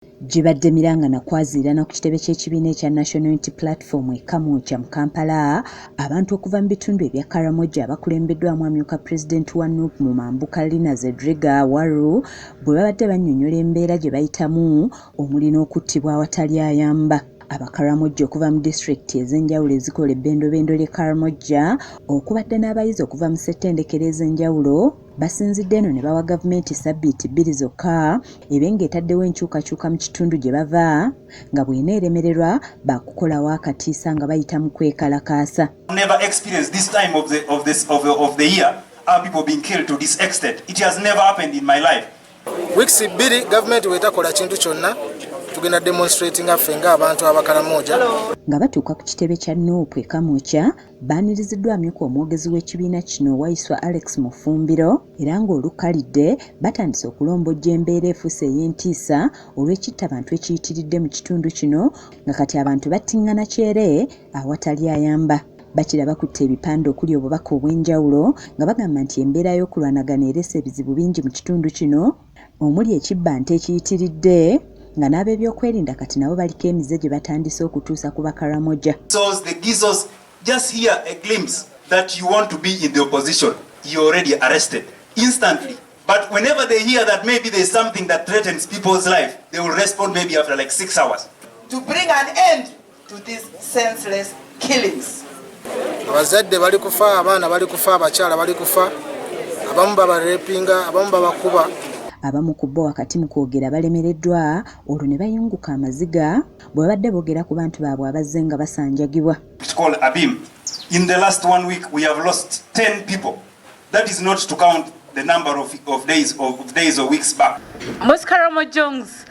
Jibadde Miranga nakwazirana ku kitebe ky'ekibiina ekya National Unity Platform Kalamoja mu Kampala abantu okuva mu bitundu ebya Karamoja abakulembeddwamu amyuka Pulezidenti wa NUP mu Mambuka Lina Zedriga Waru bwe babadde bannyonnyola embeera gye bayitamu omuli n'okuttibwa awatali ayamba. Abakaramoja okuva mu disitulikiti ez'enjawulo ezikola ebbendobendo ly'e Karamoja okubadde n'abayizi okuva mu ssettendekero ez'enjawulo basinzidde eno ne bawa gavumenti ssabbiiti 2 zokka ebenga etaddewo enkyukakyuka mu kitundu gye bava nga bw'eneeremererwa bakukolawo akatiisa nga bayita mu kwekalakaasa. Never experienced this time of the year are people being killed to this extent. It has never happened in my life. Weeks 2 gavumenti wetakola kintu kyonna tugenda demonstrating afenga abantu abakalamoja nga batuuka ku kitebe kya NUP e Karamoja baaniriziddwa amyuka omwogezi w'ekibiina kino Waiswa Alex Mufumbiro era ng'olukalidde batandise okulombojja embeera efuuse ey'entiisa olw'ekitta abantu ekiyitiridde mu kitundu kino nga kati abantu battiŋŋana kyere awatali ayamba. Bakira bakutte ebipande okuli obubaka obw'enjawulo nga bagamba nti embeera y'okulwanagana erese ebizibu bingi mu kitundu kino omuli ekibba nte ekiyitiridde nga n'ab'ebyokwerinda kati nabo baliko emize gye batandise okutuusa ku bakaramoja. So the Gizos just hear a glimpse that you want to be in the opposition, you're already arrested instantly. But whenever they hear that maybe there's something that threatens people's life, they will respond maybe after like 6 hours. To bring an end to these senseless killings. Abazadde bali kufa, abaana bali kufa, abakyala bali kufa, abamu babarepinga, abamu babakuba. Abamu ku bo wakati mu kwogera balemereddwa olwo ne bayunguka amaziga bwe babadde boogera ku bantu baabwe abazze nga basanjagibwa. It's called Abim. In the last 1 week we have lost 10 people. That is not to count the number of days or weeks back. Most Karamojans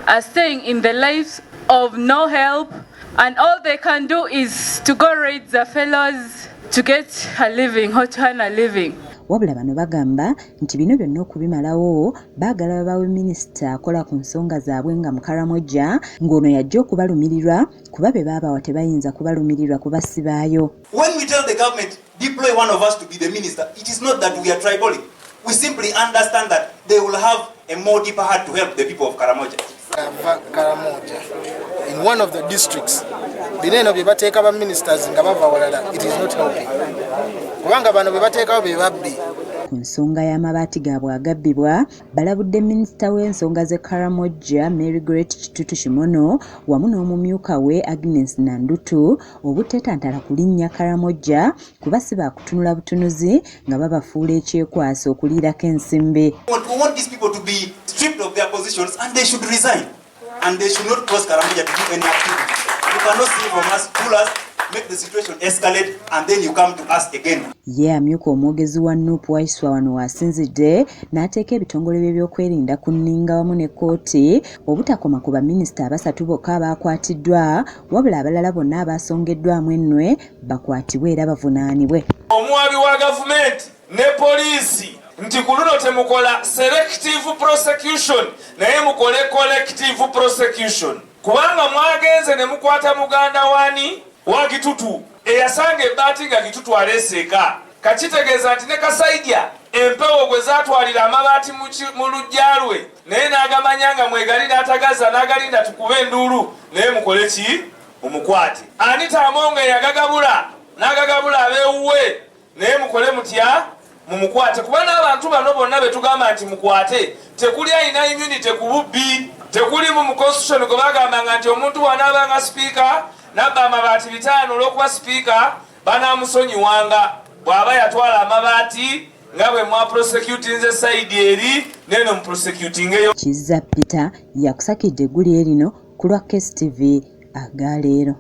are staying in the lives of no help, and all they can do is to go raid their fellows to get a living or to earn a living. Wabula bano bagamba nti bino byonna okubimalawo baagala babawe minisita akola ku nsonga zaabwe nga mu Karamoja ng'ono yajja okubalumirirwa kuba be baabawa tebayinza kubalumirirwa kubasibaayo. When we tell the government deploy one of us to be the minister, it is not that we are tribalic. We simply understand that they will have a more deeper heart to help the people of Karamoja. Karamoja in one of the districts bineno bye bateeka ba ministers nga bava walala, it is not helping kubanga bano bye bateekawo be babbi. Ku nsonga y'amabaati gaabwe agabbibwa balabudde minisita w'ensonga z'e Karamoja Mary Great Kitutu Kimono wamu n'omumyuka we Agnes Nandutu obuteetantala ku linnya Karamoja kuba si baakutunula butunuzi nga babafuula ekyekwaso okuliirako ensimbe. We want these people to be stripped of their positions and they should resign. And they should not cause Karamoja to do any activity. You cannot steal from us, pull us, make the situation escalate, and then you come to us again. Ye amyuka omwogezi wa NUP Waiswa wano wasinzidde n'ateeka ebitongole by'ebyokwerinda ku nninga wamu ne kkooti obutakoma ku baminisita abasatu bokka abaakwatiddwa wabula abalala bonna abaasongeddwamu ennwe bakwatibwe era bavunaanibwe. Omuwabi wa gavumenti ne poliisi nti ku luno temukola selective prosecution naye mukole collective prosecution kubanga mwagenze ne mukwata muganda wani wa Kitutu eyasanga ebbaati nga Kitutu aleeseeka kakitegeeza nti ne Kasajja empewo gwe zaatwalira amabaati mu lujjalwe naye n'agamanya nga mwegali n'atagaza n'agalinda tukube enduulu naye mukole ki mumukwate. Anita Amonga yagagabula n'agagabula abeewuwe naye mukole mutya mumukwate kuba n'abantu bano bonna betugamba nti mukwate tekuli alina immunity ku bubbi tekuli mu constitution gwe bagambanga nti omuntu wanaabanga sipiika nabba amabaati 5 olw'okuba sipiika banaamusonyiwanga bw'aba yatwala amabaati nga bwe mwaprosecutinze sayidi eri neno muprosecutingeyo. Kizza Peter yakusakidde eggulire lino ku lwa KSTV agaleero.